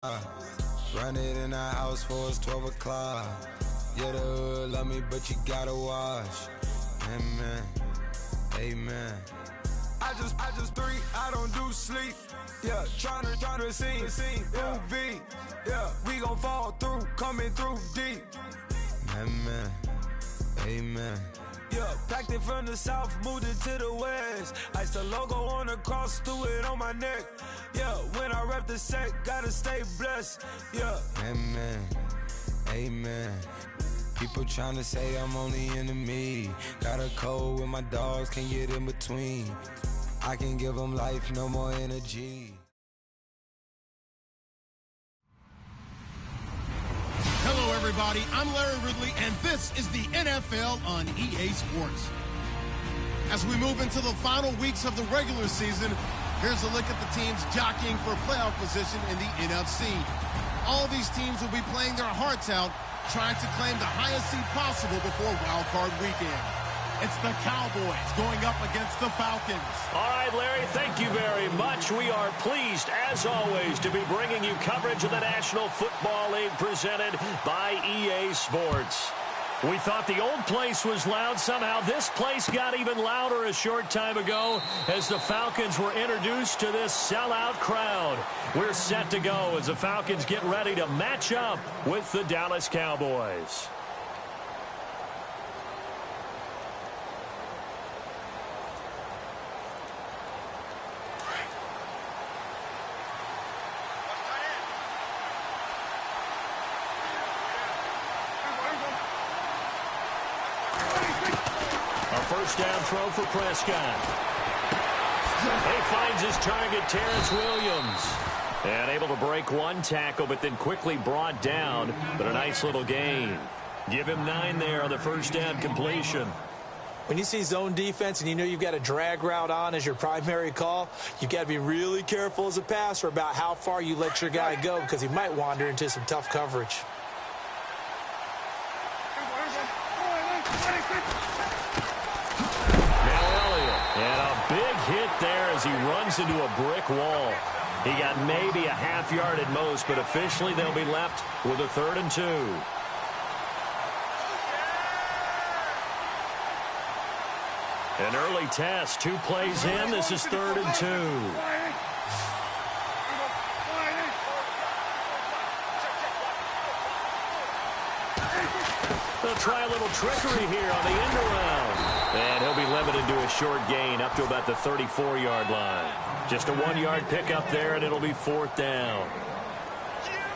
Run it in the house for it's 12 o'clock. Yeah, the hood love me, but you gotta watch. Amen, amen. I just three, I don't do sleep. Yeah, tryna see, UV. Yeah, we gon' fall through, coming through deep. Amen, amen. Yeah, packed it from the south, moved it to the west. Iced the logo on the cross, threw it on my neck. Yeah, when I rep the set, gotta stay blessed. Yeah, amen, amen. People tryna say I'm only enemy. Got a code with my dogs, can't get in between. I can give them life, no more energy. Hello, everybody. I'm Larry Ridley, and this is the NFL on EA Sports. As we move into the final weeks of the regular season, here's a look at the teams jockeying for playoff position in the NFC. All these teams will be playing their hearts out, trying to claim the highest seed possible before Wild Card Weekend. It's the Cowboys going up against the Falcons. All right, Larry, thank you very much. We are pleased, as always, to be bringing you coverage of the National Football League presented by EA Sports. We thought the old place was loud. Somehow this place got even louder a short time ago as the Falcons were introduced to this sellout crowd. We're set to go as the Falcons get ready to match up with the Dallas Cowboys. First down throw for Prescott. He finds his target, Terrence Williams. And able to break one tackle, but then quickly brought down. But a nice little gain. Give him 9 there on the first down completion. When you see zone defense and you know you've got a drag route on as your primary call, you've got to be really careful as a passer about how far you let your guy go because he might wander into some tough coverage. And a big hit there as he runs into a brick wall. He got maybe a half yard at most, but officially they'll be left with a 3rd and 2. An early test, 2 plays in. This is 3rd and 2. They'll try a little trickery here on the end around. And he'll be limited to a short gain up to about the 34-yard line. Just a 1-yard pickup there, and it'll be 4th down.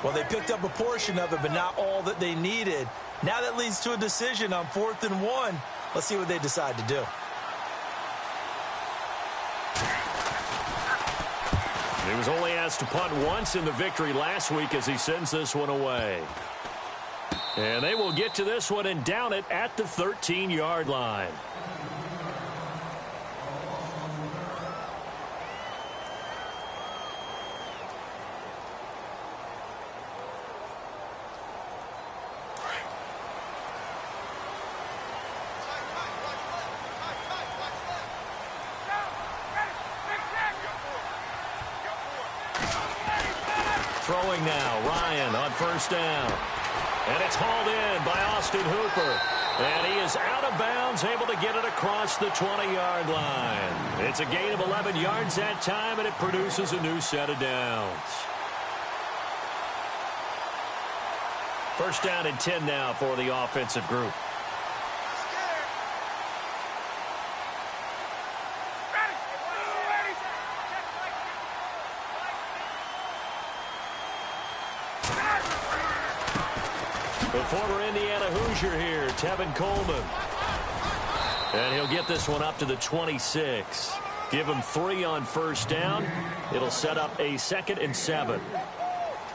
Well, they picked up a portion of it, but not all that they needed. Now that leads to a decision on 4th and 1. Let's see what they decide to do. He was only asked to punt once in the victory last week as he sends this one away. And they will get to this one and down it at the 13-yard line. Throwing now, Ryan on first down. And it's hauled in by Austin Hooper. And he is out of bounds, able to get it across the 20-yard line. It's a gain of 11 yards that time, and it produces a new set of downs. First down and 10 now for the offensive group. The former Indiana Hoosier here, Tevin Coleman. And he'll get this one up to the 26. Give him 3 on first down. It'll set up a 2nd and 7.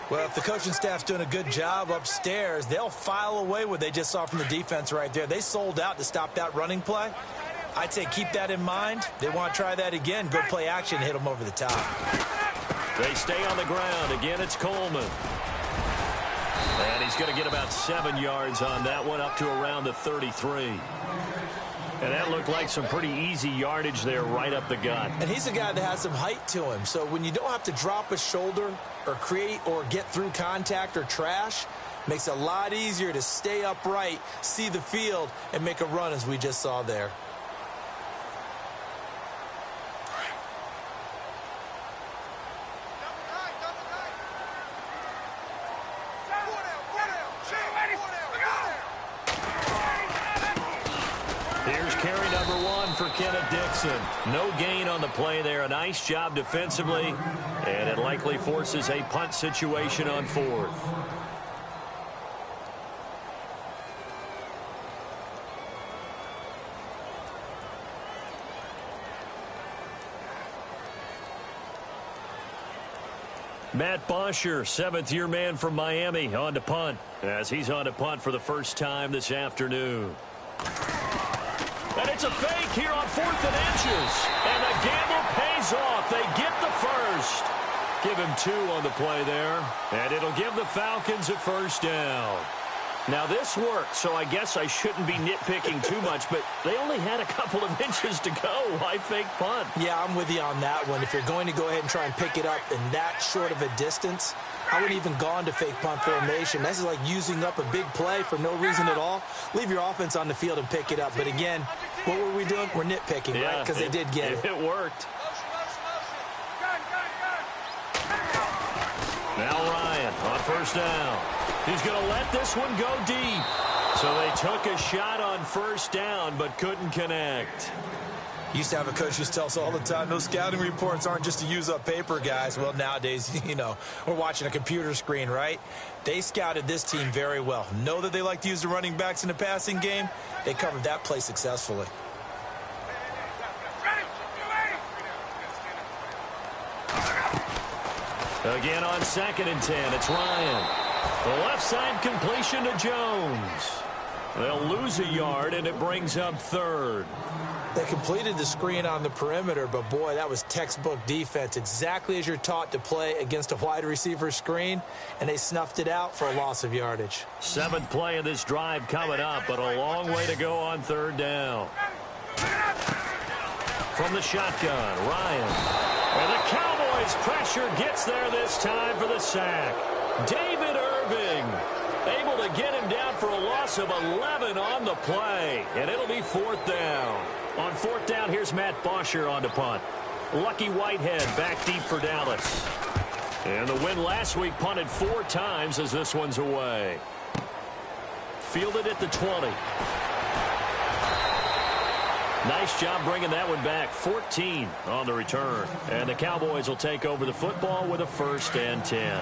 Well, if the coaching staff's doing a good job upstairs, they'll file away what they just saw from the defense right there. They sold out to stop that running play. I'd say keep that in mind. They want to try that again. Go play action, hit them over the top. They stay on the ground. Again, it's Coleman. And he's going to get about 7 yards on that one, up to around the 33. And that looked like some pretty easy yardage there right up the gut. And he's a guy that has some height to him. So when you don't have to drop a shoulder or create or get through contact or trash, makes it a lot easier to stay upright, see the field, and make a run as we just saw there. Here's carry number 1 for Kenneth Dixon. No gain on the play there. A nice job defensively, and it likely forces a punt situation on 4th. Matt Bosher, 7th-year man from Miami, on to punt, as he's on to punt for the first time this afternoon. And it's a fake here on 4th and inches. And the gamble pays off. They get the first. Give him 2 on the play there. And it'll give the Falcons a first down. Now, this worked, so I guess I shouldn't be nitpicking too much, but they only had a couple of inches to go. Why fake punt? Yeah, I'm with you on that one. If you're going to go ahead and try and pick it up in that short of a distance, I wouldn't even gone to fake punt formation. This is like using up a big play for no reason at all. Leave your offense on the field and pick it up. But again, what were we doing? We're nitpicking, right? Because they did get it. It worked. Now Ryan on first down. He's going to let this one go deep. So they took a shot on first down but couldn't connect. Used to have a coach who used to tell us all the time, those scouting reports aren't just to use up paper, guys. Well, nowadays, you know, we're watching a computer screen, right? They scouted this team very well. Know that they like to use the running backs in the passing game. They covered that play successfully. Again on 2nd and 10, it's Ryan. The left side completion to Jones. They'll lose a yard, and it brings up 3rd. They completed the screen on the perimeter, but, boy, that was textbook defense. Exactly as you're taught to play against a wide receiver screen, and they snuffed it out for a loss of yardage. 7th play of this drive coming up, but a long way to go on 3rd down. From the shotgun, Ryan. And the Cowboys' pressure gets there this time for the sack. David Irving able to get him down for a loss of 11 on the play, and it'll be 4th down. On 4th down, here's Matt Bosher on to punt. Lucky Whitehead back deep for Dallas. And the win last week punted 4 times as this one's away. Fielded at the 20. Nice job bringing that one back. 14 on the return. And the Cowboys will take over the football with a 1st and 10.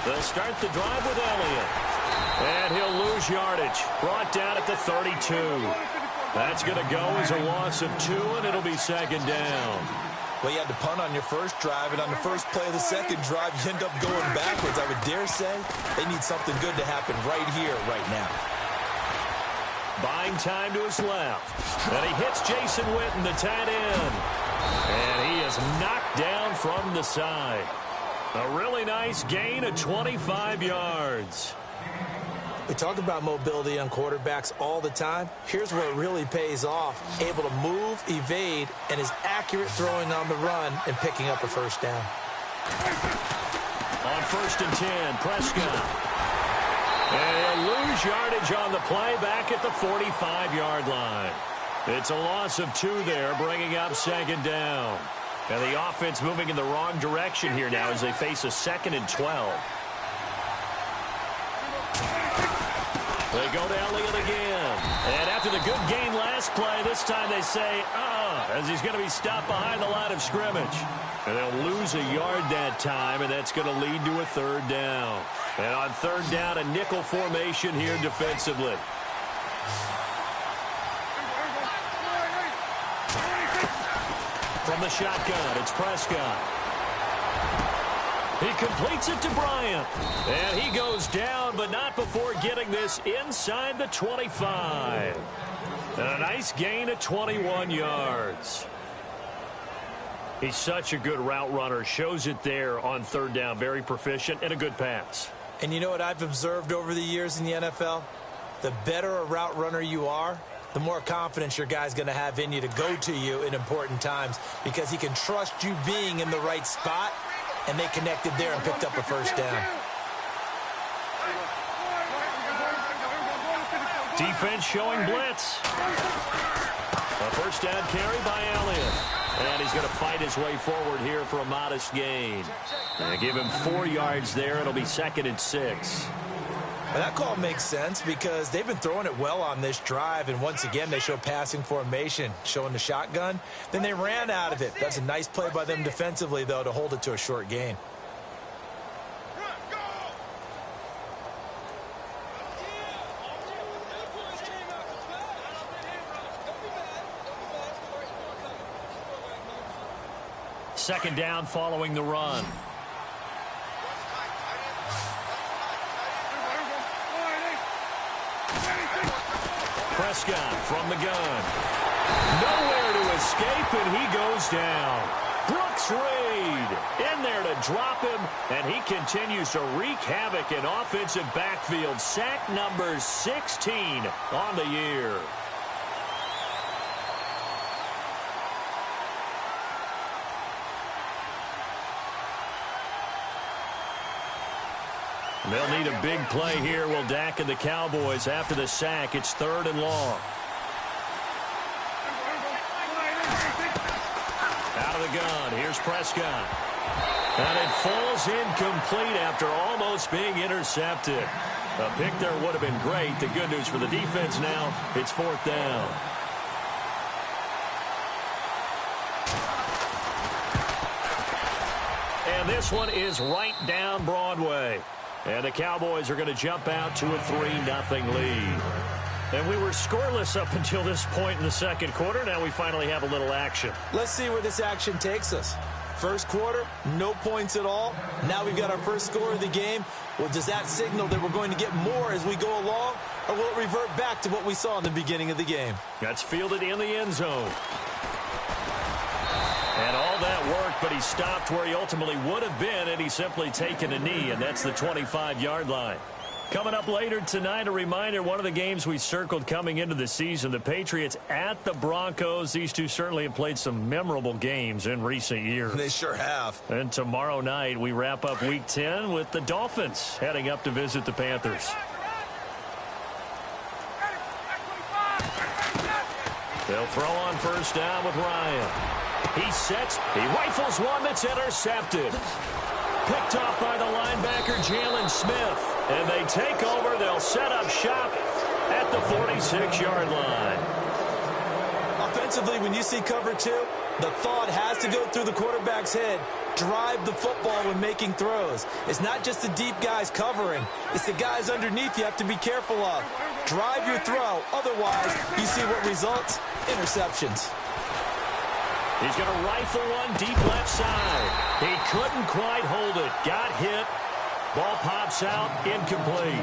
They'll start the drive with Elliott. And he'll lose yardage. Brought down at the 32. That's going to go as a loss of 2, and it'll be 2nd down. Well, you had to punt on your first drive, and on the first play of the second drive, you end up going backwards. I would dare say they need something good to happen right here, right now. Buying time to his left. And he hits Jason Witten, the tight end. And he is knocked down from the side. A really nice gain of 25 yards. We talk about mobility on quarterbacks all the time. Here's where it really pays off. Able to move, evade, and is accurate throwing on the run and picking up a first down. On 1st and 10, Prescott. And he'll lose yardage on the play back at the 45-yard line. It's a loss of 2 there, bringing up 2nd down. And the offense moving in the wrong direction here now as they face a 2nd and 12. They go to Elliott again. And after the good gain last play, this time they say, as he's going to be stopped behind the line of scrimmage. And they'll lose a yard that time, and that's going to lead to a 3rd down. And on 3rd down, a nickel formation here defensively. From the shotgun, it's Prescott. He completes it to Bryant. And he goes down, but not before getting this inside the 25. And a nice gain of 21 yards. He's such a good route runner. Shows it there on third down. Very proficient and a good pass. And you know what I've observed over the years in the NFL? The better a route runner you are, the more confidence your guy's going to have in you to go to you in important times because he can trust you being in the right spot, and they connected there and picked up a first down. Defense showing blitz. A first down carry by Elliott. And he's going to fight his way forward here for a modest gain. And give him 4 yards there. It'll be 2nd and 6. Well, that call makes sense because they've been throwing it well on this drive. And once again, they show passing formation, showing the shotgun. Then they ran out of it. That's a nice play by them defensively, though, to hold it to a short gain. Second down following the run. Prescott from the gun. Nowhere to escape, and he goes down. Brooks Reed in there to drop him, and he continues to wreak havoc in offensive backfield. Sack number 16 on the year. They'll need a big play here. Will Dak and the Cowboys after the sack. It's 3rd and long. Out of the gun. Here's Prescott. And it falls incomplete after almost being intercepted. A pick there would have been great. The good news for the defense now, it's 4th down. And this one is right down Broadway. And the Cowboys are going to jump out to a 3-0 lead. And we were scoreless up until this point in the second quarter. Now we finally have a little action. Let's see where this action takes us. First quarter, no points at all. Now we've got our first score of the game. Well, does that signal that we're going to get more as we go along? Or will it revert back to what we saw in the beginning of the game? That's fielded in the end zone. And all that worked, but he stopped where he ultimately would have been, and he's simply taken a knee, and that's the 25-yard line. Coming up later tonight, a reminder, one of the games we circled coming into the season, the Patriots at the Broncos. These two certainly have played some memorable games in recent years. They sure have. And tomorrow night, we wrap up Week 10 with the Dolphins heading up to visit the Panthers. They'll throw on first down with Ryan. He sets, he rifles one that's intercepted. Picked off by the linebacker, Jalen Smith. And they take over. They'll set up shop at the 46-yard line. Offensively, when you see cover 2, the thought has to go through the quarterback's head. Drive the football when making throws. It's not just the deep guys covering. It's the guys underneath you have to be careful of. Drive your throw. Otherwise, you see what results? Interceptions. He's going to rifle one deep left side. He couldn't quite hold it. Got hit. Ball pops out. Incomplete.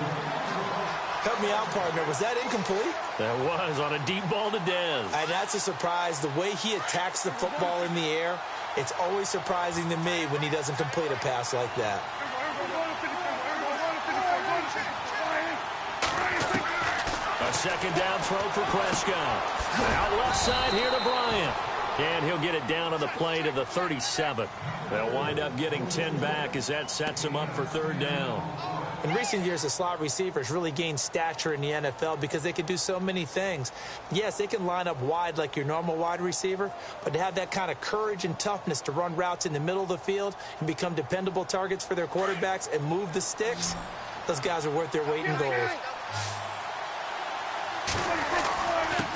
Help me out, partner. Was that incomplete? That was on a deep ball to Dez. And that's a surprise. The way he attacks the football in the air, it's always surprising to me when he doesn't complete a pass like that. A second down throw for Prescott. Out left side here to Bryant. And he'll get it down on the play to the 37. They'll wind up getting 10 back as that sets him up for third down. In recent years, the slot receivers really gained stature in the NFL because they can do so many things. Yes, they can line up wide like your normal wide receiver, but to have that kind of courage and toughness to run routes in the middle of the field and become dependable targets for their quarterbacks and move the sticks, those guys are worth their weight in gold.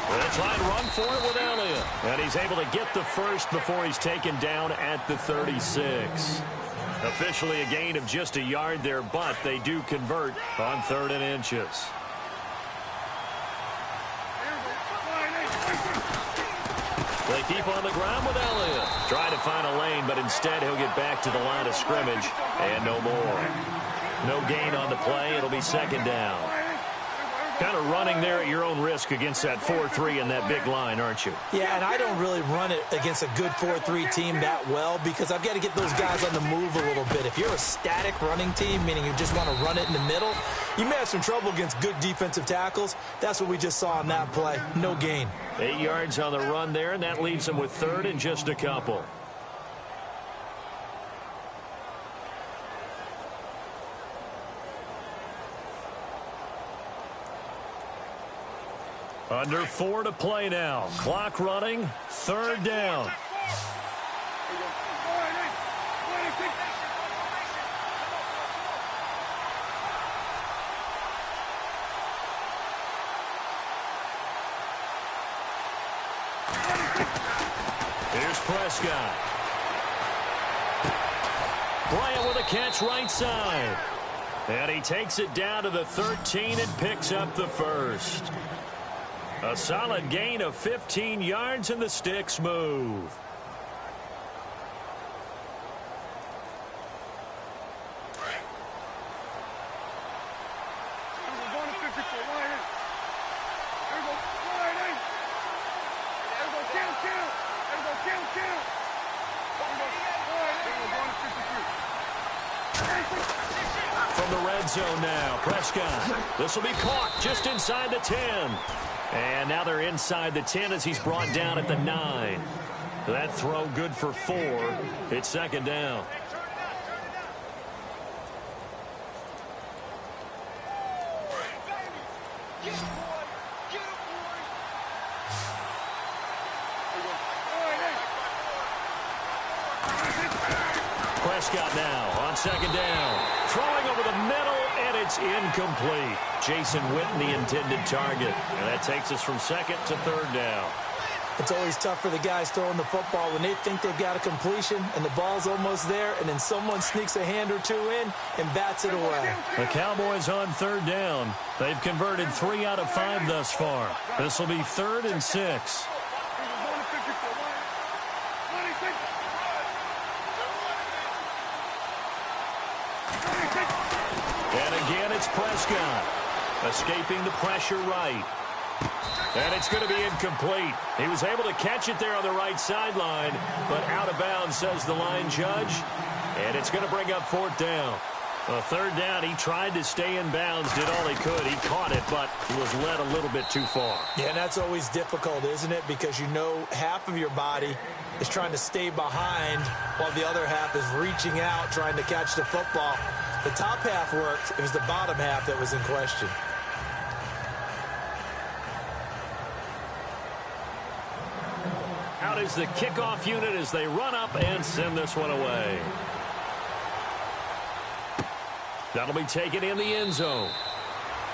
They'll try and run for it with Elliott. And he's able to get the first before he's taken down at the 36. Officially a gain of just a yard there, but they do convert on 3rd and inches. They keep on the ground with Elliott. Trying to find a lane, but instead he'll get back to the line of scrimmage. And no more. No gain on the play. It'll be second down. Kind of running there at your own risk against that 4-3 and that big line, aren't you? Yeah, and I don't really run it against a good 4-3 team that well because I've got to get those guys on the move a little bit. If you're a static running team, meaning you just want to run it in the middle, you may have some trouble against good defensive tackles. That's what we just saw on that play. No gain. 8 yards on the run there, and that leaves them with third and just a couple. Under 4 to play now. Clock running. Third down. Here's Prescott. Bryant with a catch right side. And he takes it down to the 13 and picks up the first. A solid gain of 15 yards and the sticks move. From the red zone now, Prescott. This will be caught just inside the 10. And now they're inside the 10 as he's brought down at the 9. That throw good for 4. It's second down. Prescott now on second down. Throwing over the middle, and it's incomplete. Jason Witten, the intended target. And that takes us from second to third down. It's always tough for the guys throwing the football when they think they've got a completion and the ball's almost there, and then someone sneaks a hand or two in and bats it away. The Cowboys on third down. They've converted 3 out of 5 thus far. This will be 3rd and 6. And again, it's Prescott. Escaping the pressure right. And it's going to be incomplete. He was able to catch it there on the right sideline, but out of bounds, says the line judge. And it's going to bring up 4th down. Third down, he tried to stay in bounds, did all he could. He caught it, but he was led a little bit too far. Yeah, and that's always difficult, isn't it? Because you know half of your body is trying to stay behind while the other half is reaching out, trying to catch the football. The top half worked. It was the bottom half that was in question. Out is the kickoff unit as they run up and send this one away. That'll be taken in the end zone.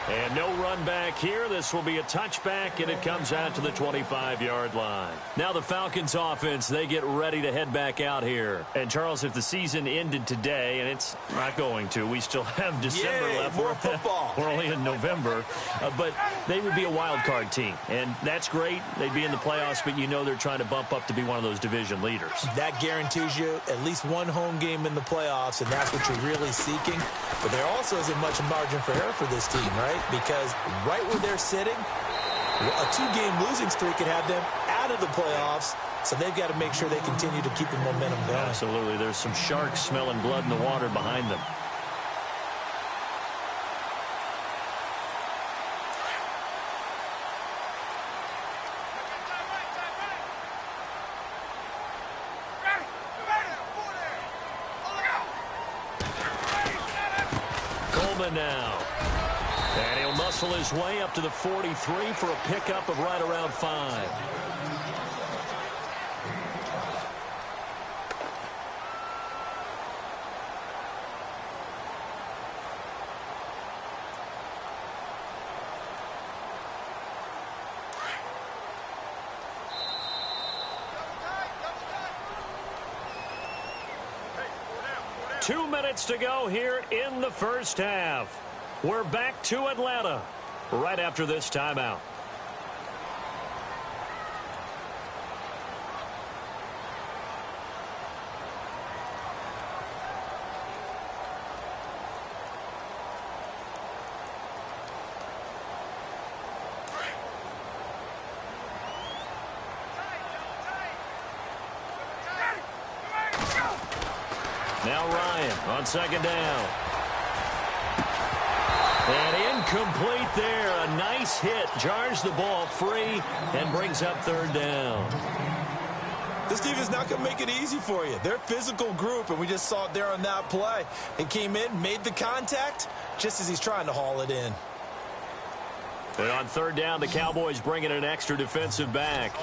And no run back here. This will be a touchback, and it comes out to the 25-yard line. Now the Falcons offense, they get ready to head back out here. And, Charles, if the season ended today, and it's not going to, we still have December left. More football. We're only in November. But they would be a wild card team. And that's great. They'd be in the playoffs, but you know they're trying to bump up to be one of those division leaders. That guarantees you at least one home game in the playoffs, and that's what you're really seeking. But there also isn't much margin for error for this team, right? Because right where they're sitting, a 2-game losing streak could have them out of the playoffs, so they've got to make sure they continue to keep the momentum going. Absolutely. There's some sharks smelling blood in the water behind them. Coleman now. And he'll muscle his way up to the 43 for a pickup of right around 5. Two minutes to go here in the first half. We're back to Atlanta right after this timeout. Now Ryan on second down. And incomplete there. A nice hit. Jars the ball free and brings up third down. This team is not going to make it easy for you. They're a physical group, and we just saw it there on that play. It came in, made the contact, just as he's trying to haul it in. And on third down, the Cowboys bring in an extra defensive back.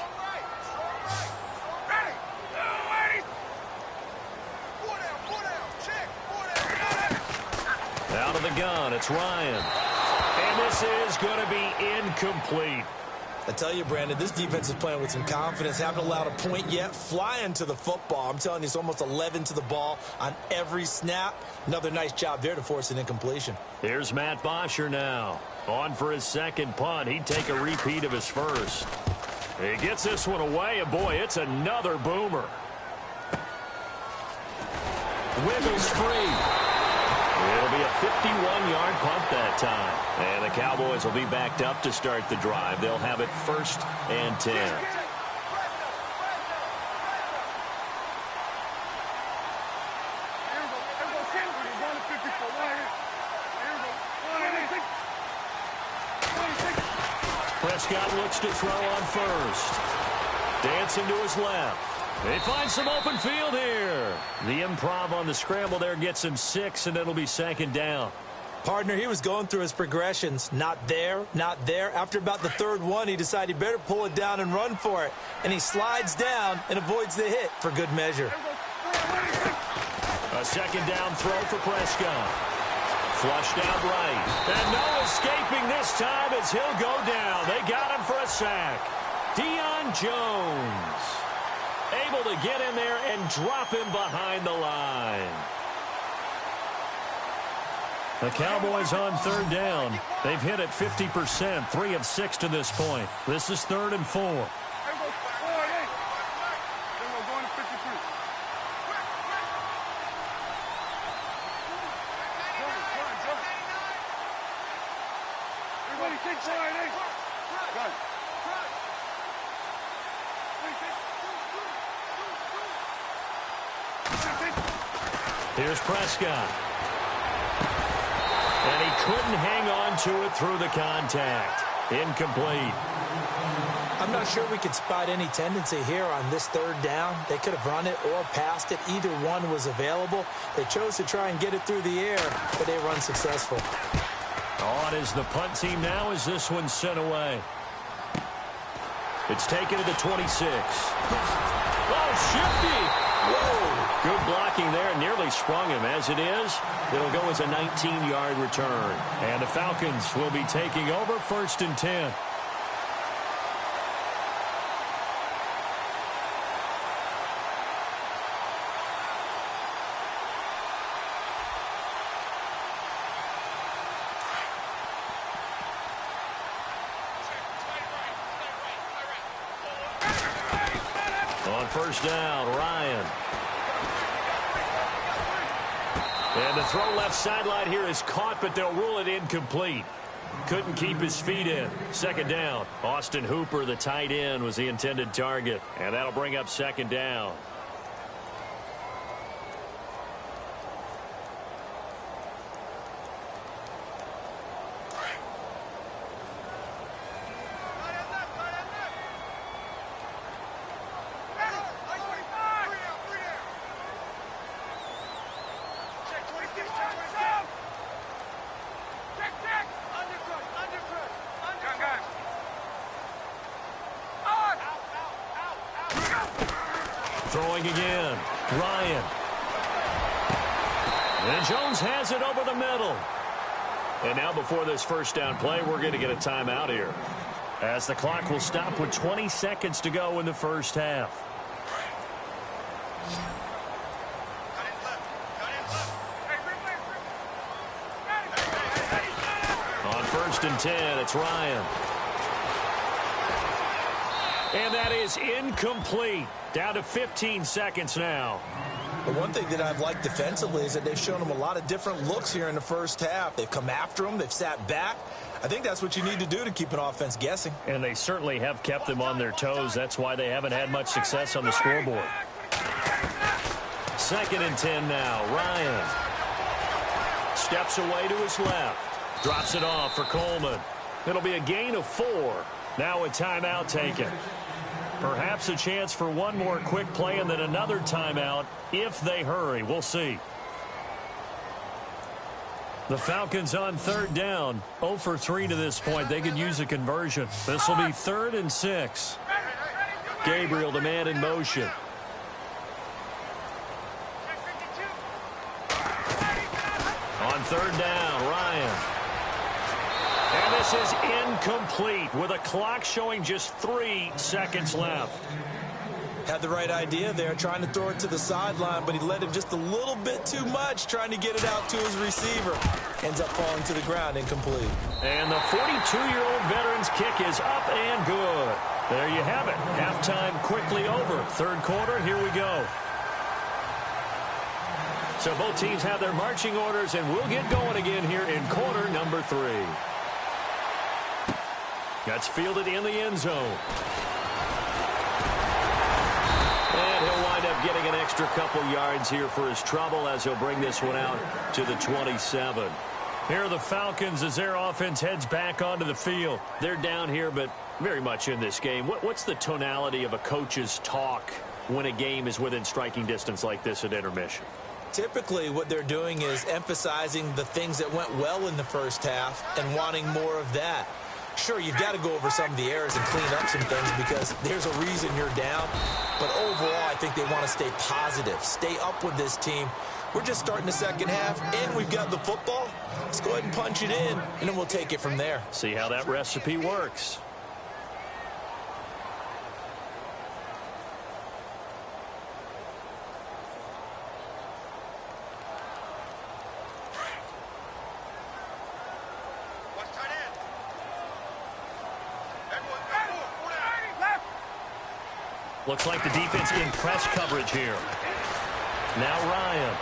Out of the gun, it's Ryan. And this is going to be incomplete. I tell you, Brandon, this defense is playing with some confidence. Haven't allowed a point yet. Flying to the football. I'm telling you, it's almost 11 to the ball on every snap. Another nice job there to force an incompletion. Here's Matt Bosher now. On for his second punt. He'd take a repeat of his first. He gets this one away, and boy, it's another boomer. Wiggles free. It'll be a 51-yard punt that time. And the Cowboys will be backed up to start the drive. They'll have it 1st and 10. Prescott looks to throw on first. Dancing to his left. They find some open field here. The improv on the scramble there gets him 6, and it'll be second down. Partner, he was going through his progressions. Not there, not there. After about the third one, he decided he better pull it down and run for it. And he slides down and avoids the hit for good measure. A second down throw for Prescott. Flushed out right. And no escaping this time as he'll go down. They got him for a sack. Deion Jones able to get in there and drop him behind the line. The Cowboys on third down. They've hit it 50%, 3 of 6 to this point. This is 3rd and 4. Here's Prescott. And he couldn't hang on to it through the contact. Incomplete. I'm not sure we could spot any tendency here on this third down. They could have run it or passed it. Either one was available. They chose to try and get it through the air, but they were unsuccessful. On is the punt team now as this one's sent away. It's taken to the 26. Oh, shifty. Whoa. Good blocking there. Nearly sprung him. As it is, it'll go as a 19-yard return. And the Falcons will be taking over 1st and 10. On first down, Ryan. And the throw left sideline here is caught, but they'll rule it incomplete. Couldn't keep his feet in. Second down. Austin Hooper, the tight end, was the intended target. And that'll bring up second down. Throwing again. Ryan. And Jones has it over the middle. And now before this first down play, we're going to get a timeout here, as the clock will stop with 20 seconds to go in the first half. On 1st and 10, it's Ryan. And that is incomplete. Down to 15 seconds now. The one thing that I've liked defensively is that they've shown them a lot of different looks here in the first half. They've come after them. They've sat back. I think that's what you need to do to keep an offense guessing. And they certainly have kept them on their toes. That's why they haven't had much success on the scoreboard. 2nd and 10 now. Ryan steps away to his left. Drops it off for Coleman. It'll be a gain of 4. Now a timeout taken. Perhaps a chance for one more quick play and then another timeout if they hurry. We'll see. The Falcons on 3rd down. 0 for 3 to this point. They could use a conversion. This will be 3rd and 6. Gabriel, the man in motion. On 3rd down, Ryan. And this is incomplete with a clock showing just 3 seconds left. Had the right idea there, trying to throw it to the sideline, but he led him just a little bit too much, trying to get it out to his receiver. Ends up falling to the ground, incomplete. And the 42-year-old veteran's kick is up and good. There you have it. Halftime quickly over. 3rd quarter, here we go. So both teams have their marching orders, and we'll get going again here in quarter number 3. That's fielded in the end zone. And he'll wind up getting an extra couple yards here for his trouble as he'll bring this one out to the 27. Here are the Falcons as their offense heads back onto the field. They're down here, but very much in this game. What's the tonality of a coach's talk when a game is within striking distance like this at intermission? Typically, what they're doing is emphasizing the things that went well in the first half and wanting more of that. Sure, you've got to go over some of the errors and clean up some things because there's a reason you're down. But overall, I think they want to stay positive, stay up with this team. We're just starting the second half, and we've got the football. Let's go ahead and punch it in, and then we'll take it from there. See how that recipe works. Looks like the defense in press coverage here. Now Ryan.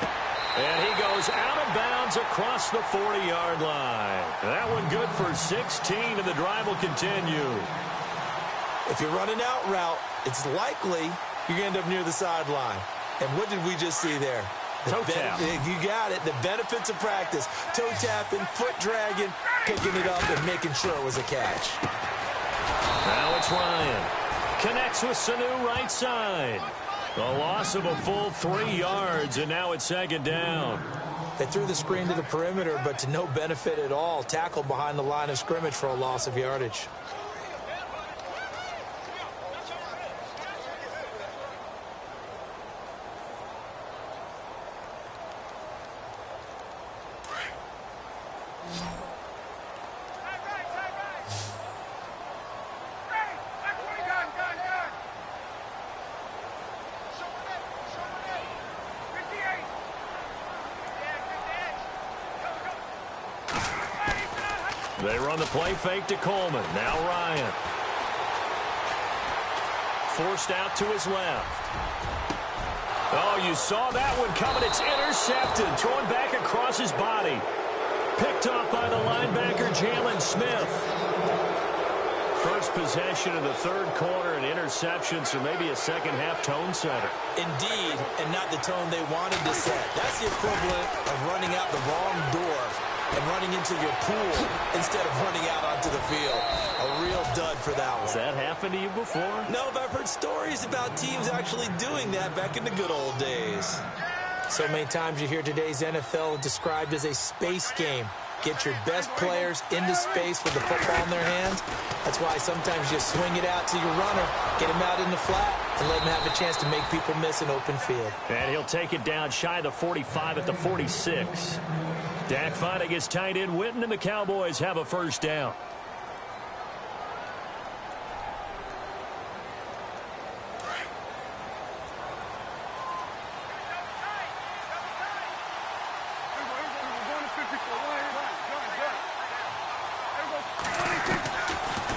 And he goes out of bounds across the 40-yard line. That one good for 16, and the drive will continue. If you're running out route, it's likely you're going to end up near the sideline. And what did we just see there? Toe tap. You got it. The benefits of practice. Toe tapping, foot dragging, picking it up, and making sure it was a catch. Now it's Ryan. Connects with Sanu right side. The loss of a full 3 yards, and now it's 2nd down. They threw the screen to the perimeter, but to no benefit at all. Tackled behind the line of scrimmage for a loss of yardage. They run the play fake to Coleman. Now Ryan. Forced out to his left. Oh, you saw that one coming. It's intercepted. Thrown back across his body. Picked off by the linebacker, Jalen Smith. First possession of the 3rd quarter, an interception, so maybe a second-half tone setter. Indeed, and not the tone they wanted to set. That's the equivalent of running out the wrong door and running into your pool instead of running out onto the field. A real dud for that one. Has that happened to you before? No, but I've heard stories about teams actually doing that back in the good old days. So many times you hear today's NFL described as a space game. Get your best players into space with the football in their hands. That's why sometimes you swing it out to your runner, get him out in the flat, and let him have a chance to make people miss an open field. And he'll take it down shy of the 45 at the 46. Dak finding his tight end Witten, and the Cowboys have a 1st down.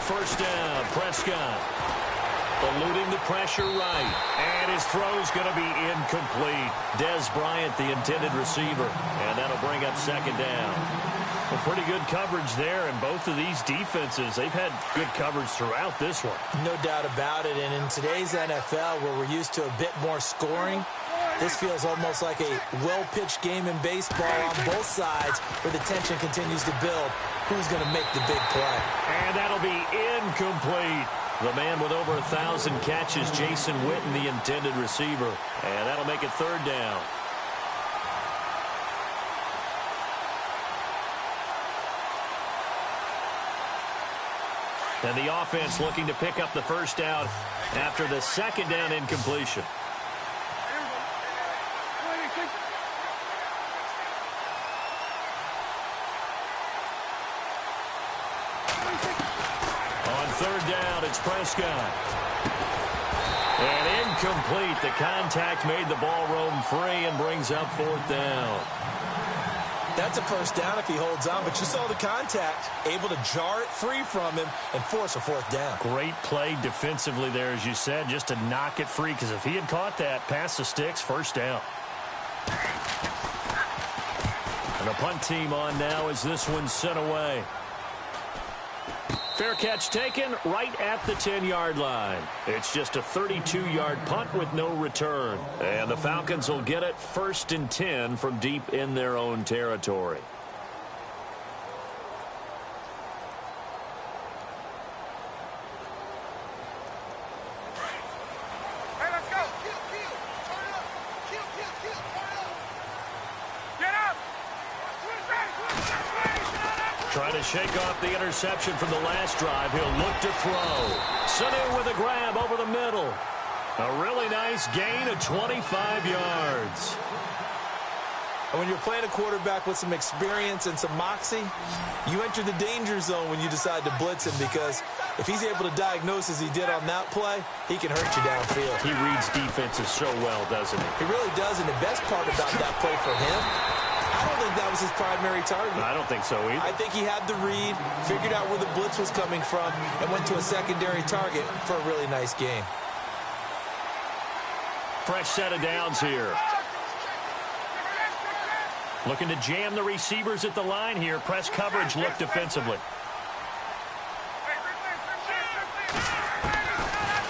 First down, Prescott. Eluding the pressure right. And his throw's going to be incomplete. Dez Bryant, the intended receiver. And that'll bring up 2nd down. Well, pretty good coverage there. And both of these defenses, they've had good coverage throughout this one. No doubt about it. And in today's NFL, where we're used to a bit more scoring, This feels almost like a well-pitched game in baseball on both sides where the tension continues to build. Who's going to make the big play? And that'll be incomplete. The man with over 1,000 catches, Jason Witten, the intended receiver. And that'll make it third down. And the offense looking to pick up the first down after the second down incompletion. On third down, it's Prescott. And incomplete. The contact made the ball roam free and brings up fourth down. That's a first down if he holds on, but you saw the contact, able to jar it free from him and force a fourth down. Great play defensively there, as you said, just to knock it free, because if he had caught that, past the sticks, first down. And the punt team on now as this one's sent away. Fair catch taken right at the 10-yard line. It's just a 32-yard punt with no return. And the Falcons will get it 1st and 10 from deep in their own territory. Hey, let's go. Kill. Turn up. Kill. Turn up. Get up. Trying to shake off the interception from the last drive. He'll look to throw. Sanu with a grab over the middle. A really nice gain of 25 yards. And when you're playing a quarterback with some experience and some moxie, you enter the danger zone when you decide to blitz him, because if he's able to diagnose as he did on that play, he can hurt you downfield. He reads defenses so well, doesn't he? He really does, and the best part about that play for him, I don't think that was his primary target. I don't think so either. I think he had the read, figured out where the blitz was coming from, and went to a secondary target for a really nice game. Fresh set of downs here. Looking to jam the receivers at the line here. Press coverage look defensively.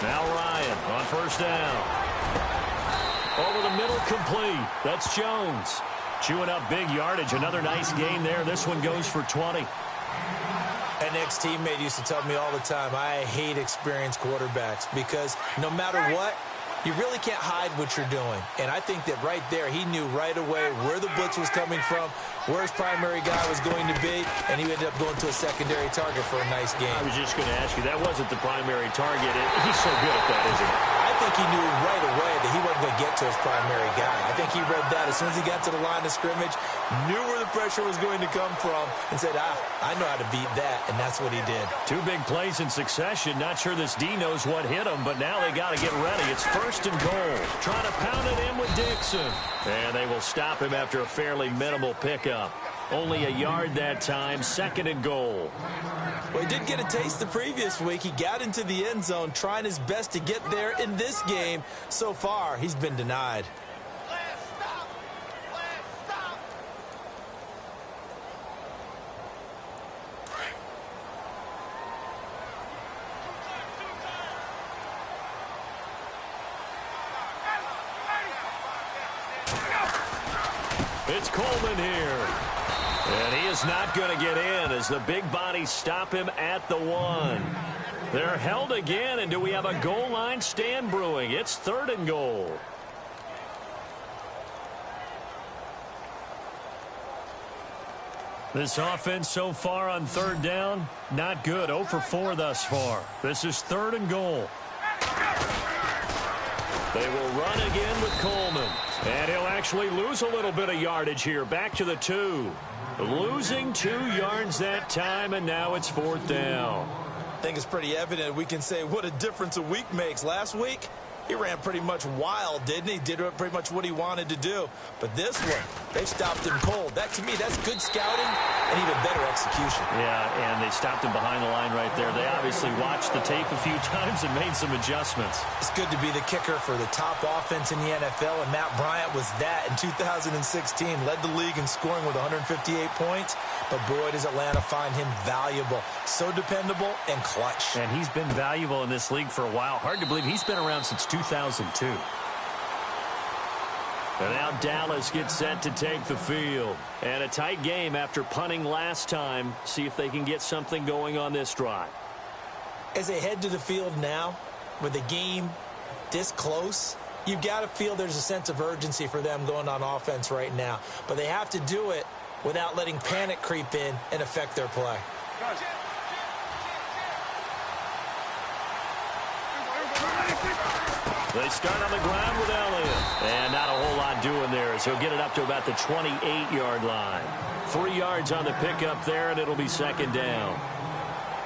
Now Ryan on first down. Over the middle, complete. That's Jones. Chewing up big yardage. Another nice gain there. This one goes for 20. An ex-teammate used to tell me all the time, I hate experienced quarterbacks, because no matter what, you really can't hide what you're doing. And I think that right there, he knew right away where the blitz was coming from, where his primary guy was going to be, and he ended up going to a secondary target for a nice game. I was just going to ask you, that wasn't the primary target. He's so good at that, isn't he? I think he knew right away that he wasn't going to get to his primary guy. I think he read that as soon as he got to the line of scrimmage, knew where the pressure was going to come from, and said, I know how to beat that, and that's what he did. Two big plays in succession. Not sure this D knows what hit him, but now they got to get ready. It's 1st and goal. Trying to pound it in with Dixon. And they will stop him after a fairly minimal pickup. Only a yard that time, 2nd and goal. Well, he did get a taste the previous week. He got into the end zone, trying his best to get there in this game. So far, he's been denied. It's Coleman here. And he is not going to get in as the big bodies stop him at the 1. They're held again, and do we have a goal line stand brewing? It's 3rd and goal. This offense so far on 3rd down, not good. 0 for 4 thus far. This is 3rd and goal. They will run again with Coleman. And he'll actually lose a little bit of yardage here. Back to the 2. Losing 2 yards that time, and now it's 4th down. I think it's pretty evident. We can say what a difference a week makes. Last week, he ran pretty much wild, didn't he? Did pretty much what he wanted to do. But this one, they stopped him cold. That, to me, that's good scouting and even better execution. Yeah, and they stopped him behind the line right there. They obviously watched the tape a few times and made some adjustments. It's good to be the kicker for the top offense in the NFL, and Matt Bryant was that in 2016. Led the league in scoring with 158 points. But boy, does Atlanta find him valuable. So dependable and clutch. And he's been valuable in this league for a while. Hard to believe he's been around since 2002. And now Dallas gets set to take the field. And a tight game after punting last time. See if they can get something going on this drive. As they head to the field now, with the game this close, you've got to feel there's a sense of urgency for them going on offense right now. But they have to do it without letting panic creep in and affect their play. They start on the ground with Elliott. And not a whole lot doing there as he'll get it up to about the 28-yard line. 3 yards on the pickup there, and it'll be second down.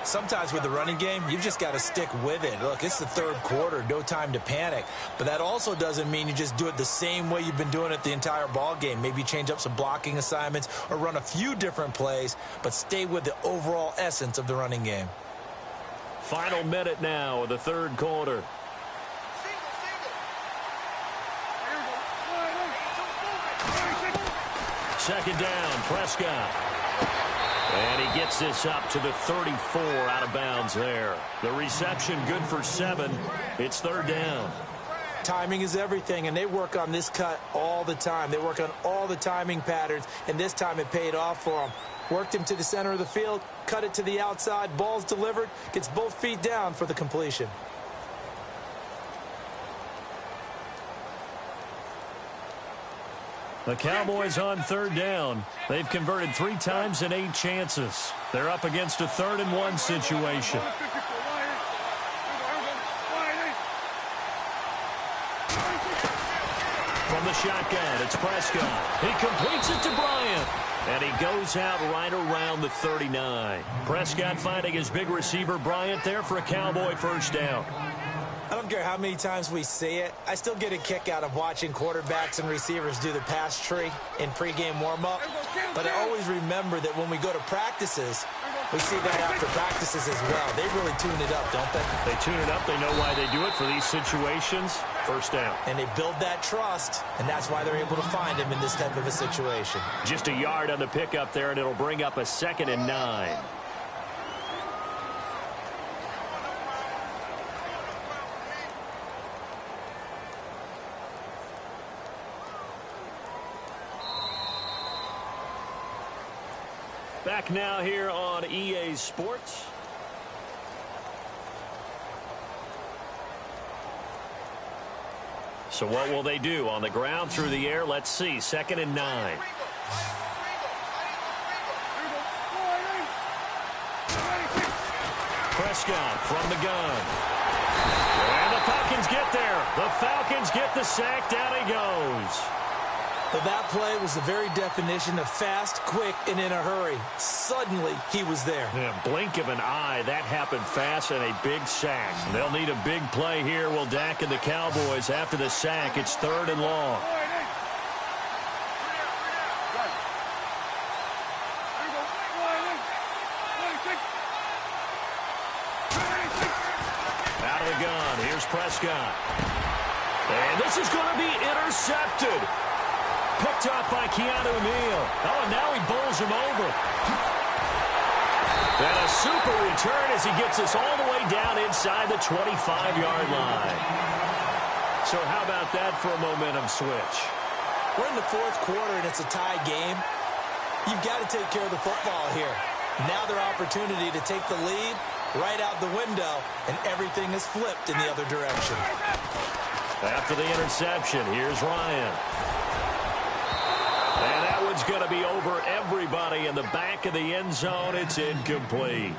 Sometimes with the running game, you've just got to stick with it. Look, it's the third quarter, no time to panic. But that also doesn't mean you just do it the same way you've been doing it the entire ball game. Maybe change up some blocking assignments or run a few different plays, but stay with the overall essence of the running game. Final minute now of the third quarter. Second down, Prescott. And he gets this up to the 34 out of bounds there. The reception good for 7. It's third down. Timing is everything, and they work on this cut all the time. They work on all the timing patterns, and this time it paid off for them. Worked him to the center of the field, cut it to the outside, ball's delivered, gets both feet down for the completion. The Cowboys on third down. They've converted 3 times in 8 chances. They're up against a 3rd and 1 situation. From the shotgun, it's Prescott. He completes it to Bryant. And he goes out right around the 39. Prescott finding his big receiver Bryant there for a Cowboy first down. I don't care how many times we see it. I still get a kick out of watching quarterbacks and receivers do the pass tree in pregame warm-up. But I always remember that when we go to practices, we see that after practices as well. They really tune it up, don't they? They tune it up. They know why they do it for these situations. First down. And they build that trust, and that's why they're able to find him in this type of a situation. Just a yard on the pickup there, and it'll bring up a 2nd and 9. Back now here on EA Sports. So what will they do? On the ground, through the air? Let's see. 2nd and 9. Prescott from the gun. And the Falcons get there. The Falcons get the sack. Down he goes. But that play was the very definition of fast, quick, and in a hurry. Suddenly, he was there. Yeah, blink of an eye. That happened fast and a big sack. They'll need a big play here. Will Dak and the Cowboys after the sack. It's 3rd and long. Out of the gun. Here's Prescott. And this is going to be intercepted. Picked up by Keanu Neal. Oh, and now he bowls him over. And a super return as he gets us all the way down inside the 25-yard line. So how about that for a momentum switch? We're in the 4th quarter, and it's a tie game. You've got to take care of the football here. Now their opportunity to take the lead right out the window, and everything is flipped in the other direction. After the interception, here's Ryan. And that one's going to be over everybody in the back of the end zone. It's incomplete.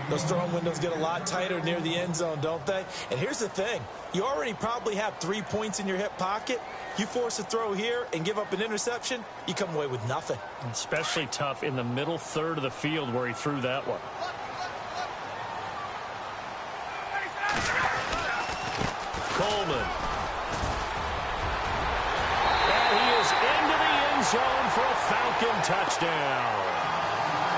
Those throwing windows get a lot tighter near the end zone, don't they? And here's the thing. You already probably have 3 points in your hip pocket. You force a throw here and give up an interception, you come away with nothing. Especially tough in the middle third of the field where he threw that one. Coleman. Zone for a Falcon touchdown.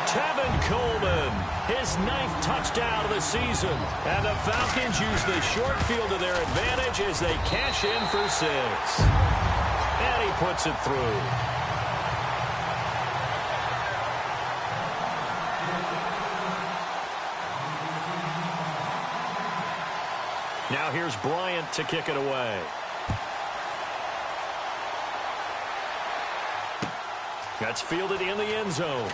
Tevin Coleman, his 9th touchdown of the season. And the Falcons use the short field to their advantage as they cash in for 6. And he puts it through. Now here's Bryant to kick it away. That's fielded in the end zone.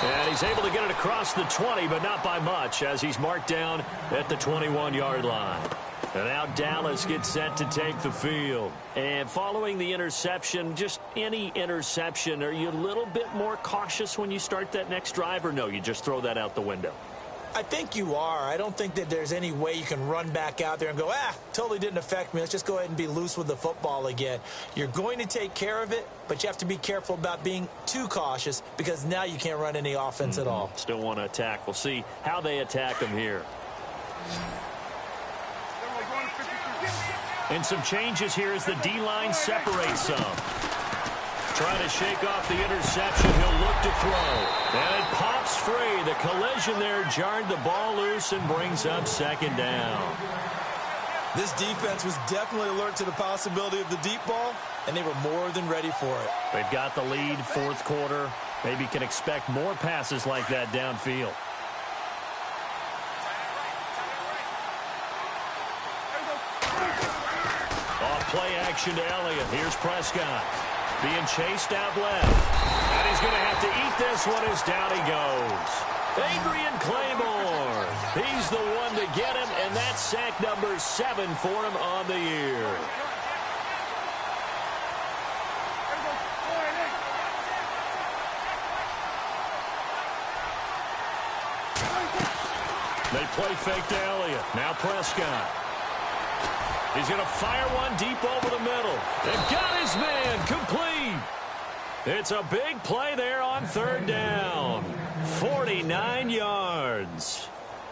And he's able to get it across the 20, but not by much, as he's marked down at the 21-yard line. And now Dallas gets set to take the field. And following the interception, just any interception, are you a little bit more cautious when you start that next drive, or no, you just throw that out the window? I think you are. I don't think that there's any way you can run back out there and go, totally didn't affect me. Let's just go ahead and be loose with the football again. You're going to take care of it, but you have to be careful about being too cautious because now you can't run any offense at all. Still want to attack. We'll see how they attack them here. And some changes here as the D-line separates some. Trying to shake off the interception. He'll look to throw. And it pops free. The collision there jarred the ball loose and brings up second down. This defense was definitely alert to the possibility of the deep ball, and they were more than ready for it. They've got the lead, fourth quarter. Maybe can expect more passes like that downfield. Off play action to Elliott. Here's Prescott. Being chased out left. And he's going to have to eat this one as down he goes. Adrian Claymore. He's the one to get him, and that's sack number 7 for him on the year. They play fake to Elliott. Now Prescott. He's going to fire one deep over the middle. They've got his man complete. It's a big play there on third down. 49 yards.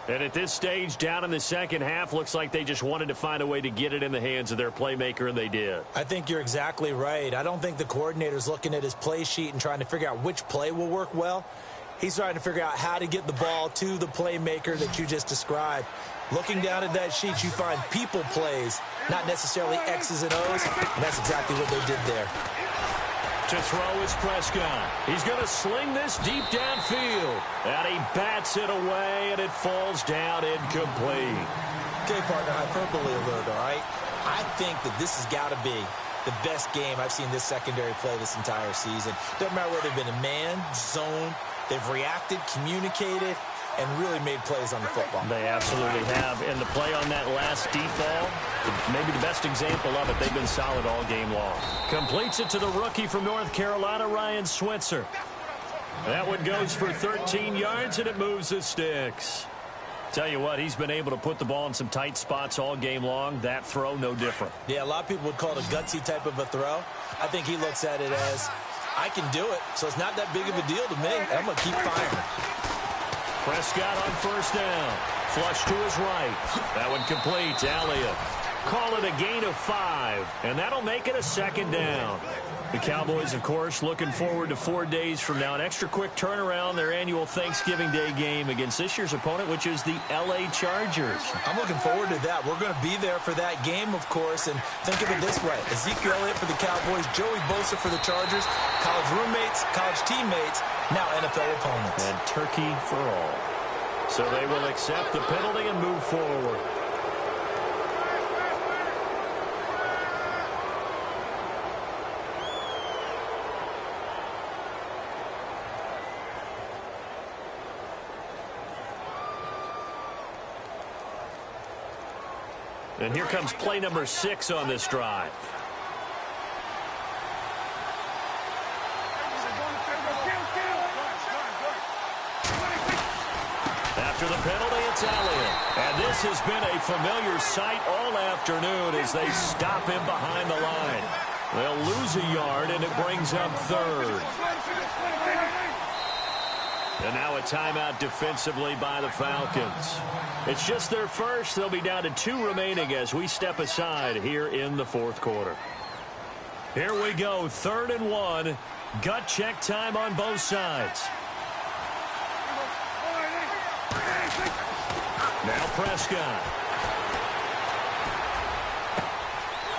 And at this stage, down in the second half, looks like they just wanted to find a way to get it in the hands of their playmaker, and they did. I think you're exactly right. I don't think the coordinator's looking at his play sheet and trying to figure out which play will work well. He's trying to figure out how to get the ball to the playmaker that you just described. Looking down at that sheet, you find people plays, not necessarily X's and O's, and that's exactly what they did there. To throw is Prescott. He's going to sling this deep downfield. And he bats it away, and it falls down incomplete. Okay, partner, hyperbole alert, all right? I think that this has got to be the best game I've seen this secondary play this entire season. Doesn't matter whether they've been in man, zone, they've reacted, communicated, and really made plays on the football. They absolutely have. And the play on that last deep ball, maybe the best example of it, they've been solid all game long. Completes it to the rookie from North Carolina, Ryan Switzer. That one goes for 13 yards, and it moves the sticks. Tell you what, he's been able to put the ball in some tight spots all game long. That throw, no different. Yeah, a lot of people would call it a gutsy type of a throw. I think he looks at it as, I can do it, so it's not that big of a deal to me. I'm going to keep firing. Prescott on first down. Flush to his right. That one complete. Elliott. Call it a gain of 5, and that'll make it a second down. The Cowboys, of course, looking forward to 4 days from now. An extra quick turnaround, their annual Thanksgiving Day game against this year's opponent, which is the L.A. Chargers. I'm looking forward to that. We're going to be there for that game, of course, and think of it this way. Ezekiel Elliott for the Cowboys, Joey Bosa for the Chargers, college roommates, college teammates, now NFL opponents. And turkey for all. So they will accept the penalty and move forward. And here comes play number 6 on this drive. After the penalty, it's Elliott. And this has been a familiar sight all afternoon as they stop him behind the line. They'll lose a yard, and it brings up third. And now a timeout defensively by the Falcons. It's just their first. They'll be down to 2 remaining as we step aside here in the fourth quarter. Here we go, 3rd and 1. Gut check time on both sides. Now Prescott.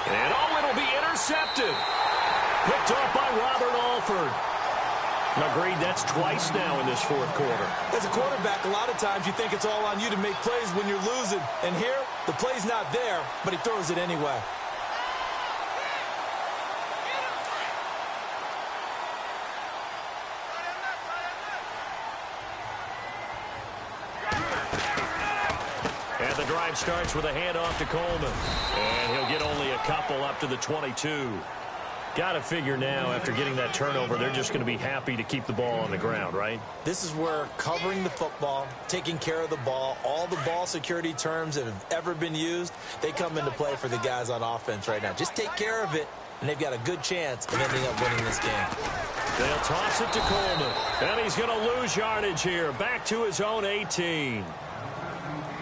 And it'll be intercepted. Picked off by Robert Alford. Agreed, that's twice now in this fourth quarter. As a quarterback, a lot of times you think it's all on you to make plays when you're losing. And here, the play's not there, but he throws it anyway. drive starts with a handoff to Coleman. And he'll get only a couple up to the 22. Got to figure now, after getting that turnover, they're just going to be happy to keep the ball on the ground, right? This is where covering the football, taking care of the ball, all the ball security terms that have ever been used, they come into play for the guys on offense right now. Just take care of it, and they've got a good chance of ending up winning this game. They'll toss it to Coleman. And he's going to lose yardage here. Back to his own 18.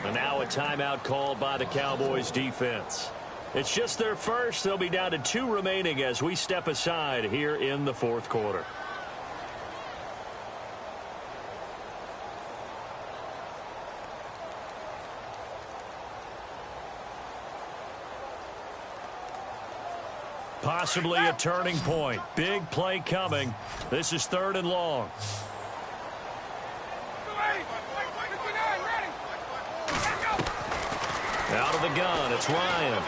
And now a timeout called by the Cowboys defense. It's just their first. They'll be down to 2 remaining as we step aside here in the fourth quarter. Possibly a turning point. Big play coming. This is 3rd and long. Out of the gun, it's Ryan.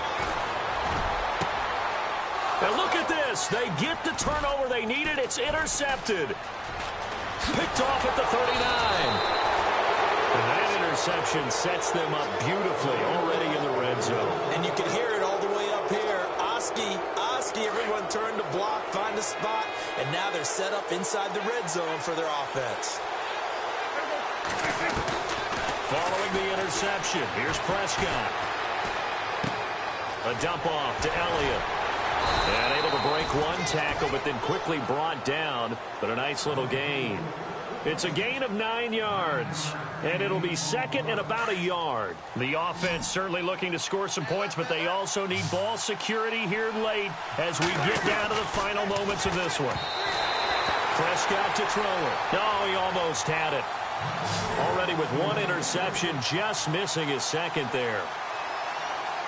And look at this. They get the turnover they needed. It's intercepted. Picked off at the 39. And that interception sets them up beautifully already in the red zone. And you can hear it all the way up here. Oski, everyone turned to block, find a spot, and now they're set up inside the red zone for their offense. Following the interception, here's Prescott. A dump off to Elliott. And able to break one tackle, but then quickly brought down. But a nice little gain. It's a gain of 9 yards. And it'll be 2nd and about a yard. The offense certainly looking to score some points, but they also need ball security here late as we get down to the final moments of this one. Prescott to throw it. Oh, he almost had it. Already with 1 interception, just missing his 2nd there.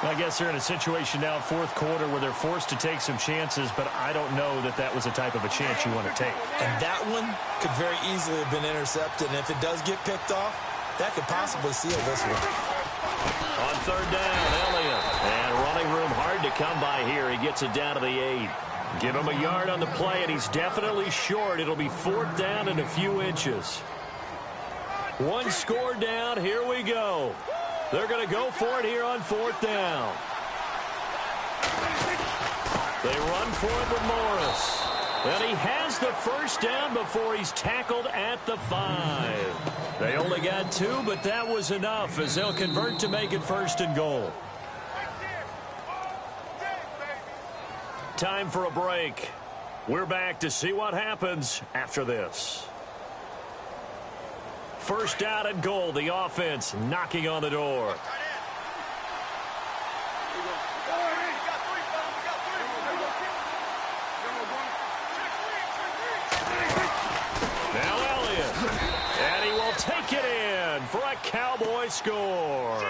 I guess they're in a situation now, 4th quarter, where they're forced to take some chances, but I don't know that that was the type of a chance you want to take. And that one could very easily have been intercepted, and if it does get picked off, that could possibly seal this one. On 3rd down, Elliott. And running room hard to come by here. He gets it down to the 8. Give him a yard on the play, and he's definitely short. It'll be 4th down and a few inches. 1 score down. Here we go. They're going to go for it here on 4th down. They run for it with Morris. And he has the 1st down before he's tackled at the 5. They only got 2, but that was enough as they'll convert to make it 1st and goal. Time for a break. We're back to see what happens after this. 1st down and goal. The offense knocking on the door. Now Elliott. And he will take it in for a Cowboy score.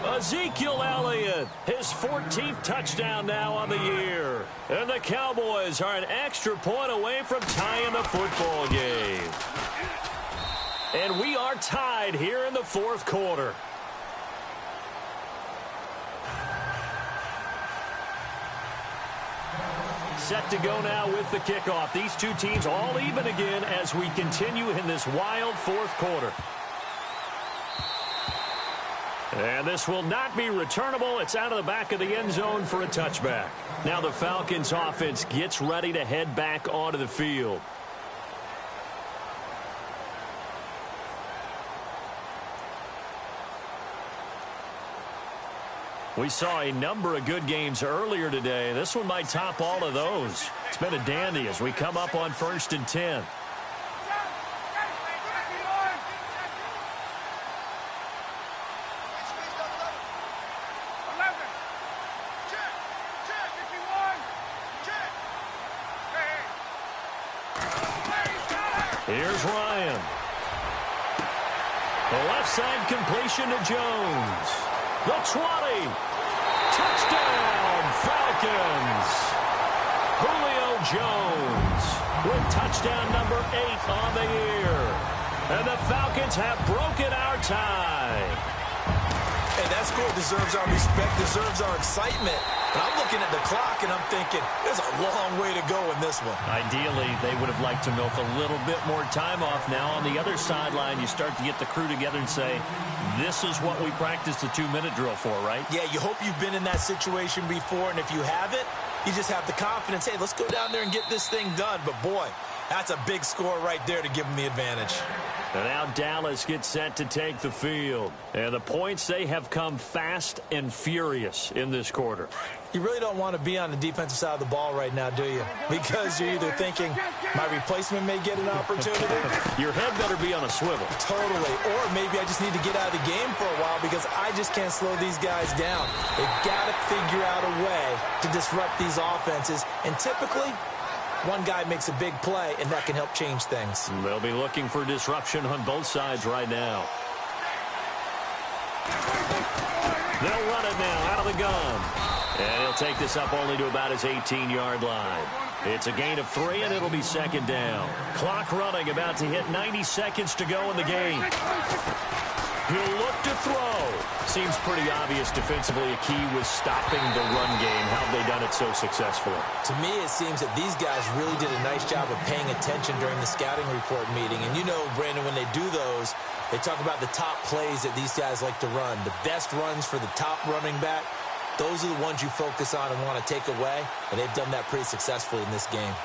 Ezekiel Elliott, his 14th touchdown now on the year. And the Cowboys are an extra point away from tying the football game. And we are tied here in the 4th quarter. Set to go now with the kickoff. These two teams all even again as we continue in this wild 4th quarter. And this will not be returnable. It's out of the back of the end zone for a touchback. Now the Falcons offense gets ready to head back onto the field. We saw a number of good games earlier today. This one might top all of those. It's been a dandy as we come up on 1st and 10. Here's Ryan. The left side completion to Jones. The 20. Touchdown, Falcons. Julio Jones with touchdown number 8 on the year. And the Falcons have broken our tie. Hey, that score deserves our respect, deserves our excitement. But I'm looking at the clock, and I'm thinking, there's a long way to go in this one. Ideally, they would have liked to milk a little bit more time off. Now, on the other sideline, you start to get the crew together and say, this is what we practiced the 2-minute drill for, right? Yeah, you hope you've been in that situation before, and if you haven't, you just have the confidence, hey, let's go down there and get this thing done. But, boy, that's a big score right there to give them the advantage. And now Dallas gets set to take the field. And the points, they have come fast and furious in this quarter. You really don't want to be on the defensive side of the ball right now, do you? Because you're either thinking, my replacement may get an opportunity. Your head better be on a swivel. Totally. Or maybe I just need to get out of the game for a while because I just can't slow these guys down. They've got to figure out a way to disrupt these offenses. And typically, one guy makes a big play, and that can help change things. They'll be looking for disruption on both sides right now. They'll run it now out of the gun. And he'll take this up only to about his 18-yard line. It's a gain of 3, and it'll be second down. Clock running, about to hit 90 seconds to go in the game. He'll look to throw. Seems pretty obvious defensively a key was stopping the run game. How have they done it so successfully? To me, it seems that these guys really did a nice job of paying attention during the scouting report meeting. And you know, Brandon, when they do those, they talk about the top plays that these guys like to run. The best runs for the top running back, those are the ones you focus on and want to take away. And they've done that pretty successfully in this game.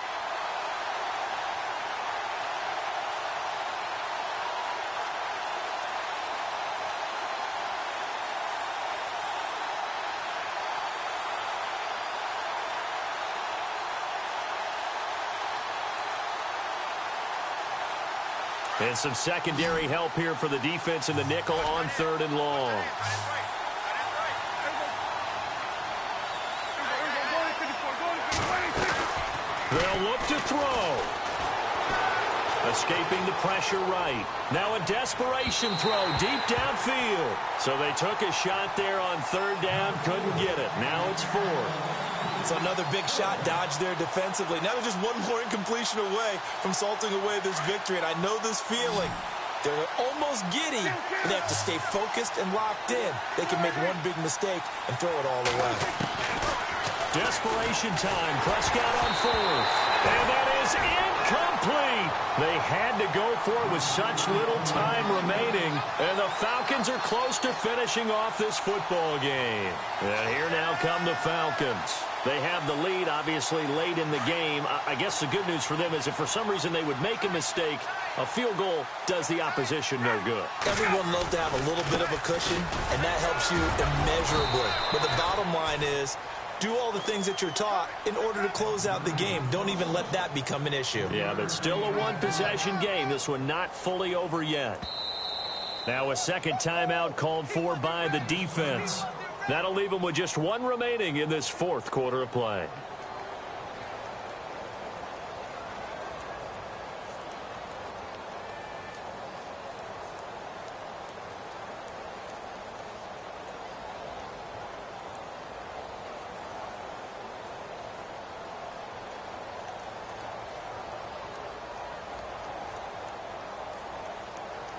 And some secondary help here for the defense in the nickel on 3rd and long. They'll look to throw. Escaping the pressure right. Now a desperation throw deep downfield. So they took a shot there on 3rd down, couldn't get it. Now it's 4th. So another big shot dodged there defensively. Now they're just one more incompletion away from salting away this victory. And I know this feeling. They're almost giddy, but they have to stay focused and locked in. They can make one big mistake and throw it all away. Desperation time. Prescott on 4th. And that is incomplete. They had to go for it with such little time remaining. And the Falcons are close to finishing off this football game. And here now come the Falcons. They have the lead, obviously, late in the game. I guess the good news for them is if for some reason they would make a mistake, a field goal does the opposition no good. Everyone will have a little bit of a cushion, and that helps you immeasurably. But the bottom line is, do all the things that you're taught in order to close out the game. Don't even let that become an issue. Yeah, but still a one-possession game. This one not fully over yet. Now a second timeout called for by the defense. That'll leave them with just 1 remaining in this 4th quarter of play.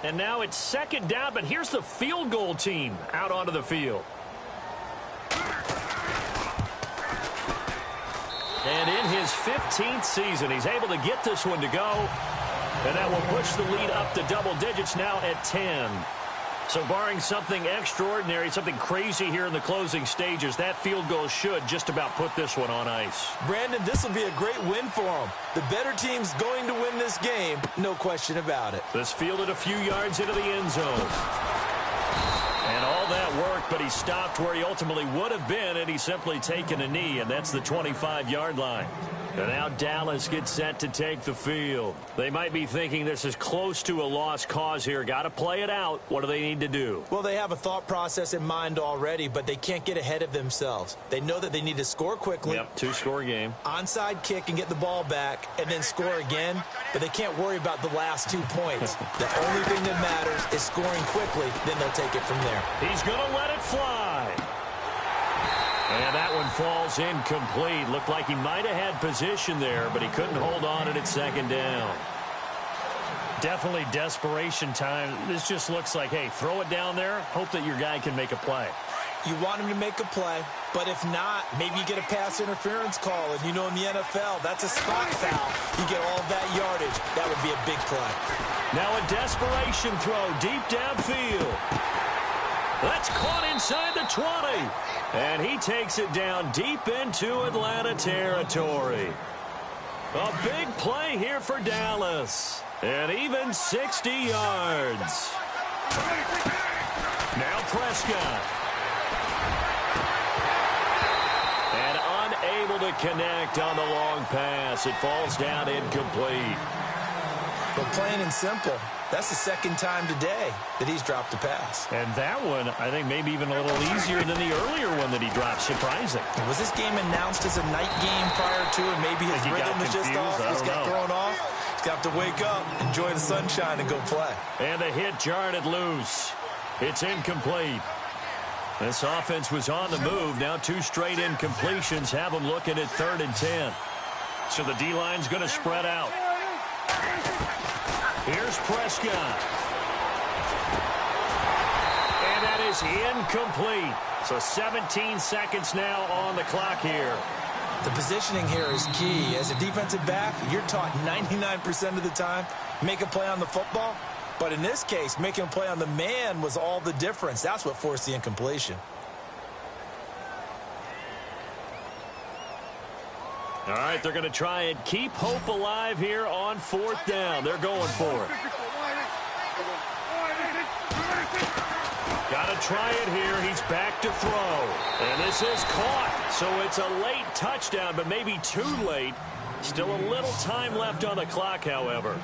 And now it's second down, but here's the field goal team out onto the field. And in his 15th season, he's able to get this one to go. And that will push the lead up to double digits now at 10. So barring something extraordinary, something crazy here in the closing stages, that field goal should just about put this one on ice. Brandon, this will be a great win for them. The better team's going to win this game, no question about it. This fielded a few yards into the end zone. And all that worked, but he stopped where he ultimately would have been, and he's simply taken a knee, and that's the 25-yard line. And now Dallas gets set to take the field. They might be thinking this is close to a lost cause here. Got to play it out. What do they need to do? Well, they have a thought process in mind already, but they can't get ahead of themselves. They know that they need to score quickly. Yep, 2-score game. Onside kick and get the ball back and then score again, but they can't worry about the last 2 points. The only thing that matters is scoring quickly, then they'll take it from there. He's going to let it fly. And that one falls incomplete. Looked like he might have had position there, but he couldn't hold on at second down. Definitely desperation time. This just looks like, hey, throw it down there, hope that your guy can make a play. You want him to make a play, but if not, maybe you get a pass interference call, and you know in the NFL, that's a spot foul. You get all of that yardage. That would be a big play. Now a desperation throw deep downfield. That's caught inside the 20. And he takes it down deep into Atlanta territory. A big play here for Dallas. And even 60 yards. Now Prescott. And unable to connect on the long pass. It falls down incomplete. But plain and simple, that's the second time today that he's dropped a pass. And that one, I think, maybe even a little easier than the earlier one that he dropped. Surprising. Was this game announced as a night game prior to, and maybe his rhythm was just off? He's got thrown off. He's got to wake up, enjoy the sunshine, and go play. And the hit jarred it loose. It's incomplete. This offense was on the move. Now 2 straight incompletions have them looking at 3rd and 10. So the D-line's going to spread out. Here's Prescott. And that is incomplete. So 17 seconds now on the clock here. The positioning here is key. As a defensive back, you're taught 99% of the time, make a play on the football. But in this case, making a play on the man was all the difference. That's what forced the incompletion. All right, they're going to try and keep hope alive here on 4th down. They're going for it. Got to try it here. He's back to throw. And this is caught. So it's a late touchdown, but maybe too late. Still a little time left on the clock, however.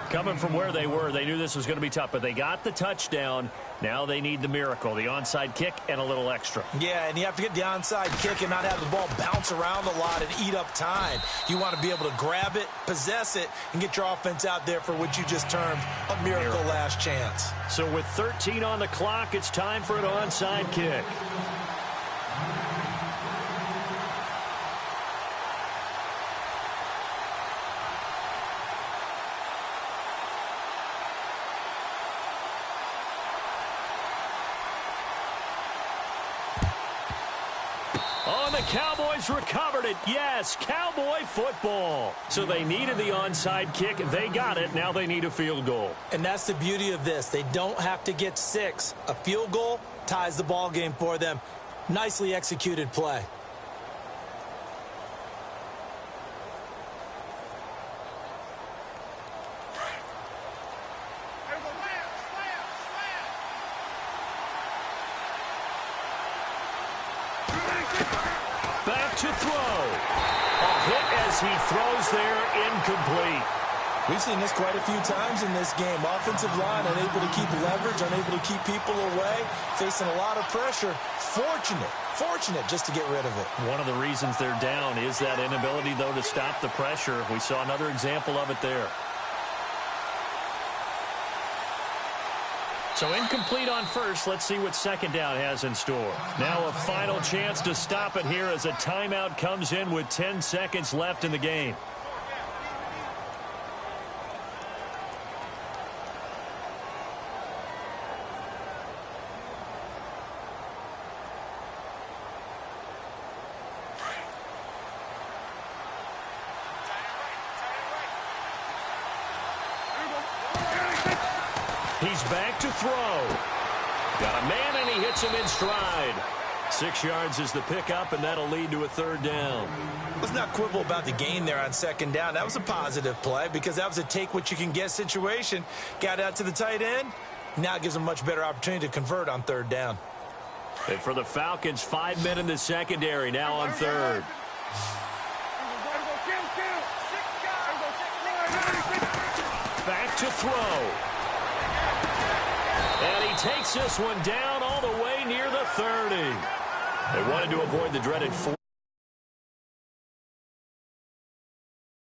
Coming from where they were, they knew this was going to be tough, but they got the touchdown. Now they need the miracle, the onside kick and a little extra. Yeah, and you have to get the onside kick and not have the ball bounce around a lot and eat up time. You want to be able to grab it, possess it, and get your offense out there for what you just termed a miracle last chance. So with 13 on the clock, it's time for an onside kick. Cowboys recovered it. Yes, Cowboy football. So they needed the onside kick. They got it. Now they need a field goal. And that's the beauty of this. They don't have to get 6. A field goal ties the ball game for them. Nicely executed play. Back to throw. A hit as he throws there, incomplete. We've seen this quite a few times in this game. Offensive line unable to keep leverage, unable to keep people away, facing a lot of pressure. Fortunate just to get rid of it. One of the reasons they're down is that inability, though, to stop the pressure. We saw another example of it there. So incomplete on first. Let's see what 2nd down has in store. Now a final chance to stop it here as a timeout comes in with 10 seconds left in the game. He's back to throw. Got a man, and he hits him in stride. 6 yards is the pickup, and that'll lead to a 3rd down. Let's not quibble about the gain there on 2nd down. That was a positive play because that was a take-what-you-can-get situation. Got out to the tight end. Now it gives them a much better opportunity to convert on 3rd down. And for the Falcons, 5 men in the secondary now on 3rd. Back to throw. And he takes this one down all the way near the 30. They wanted to avoid the dreaded 4.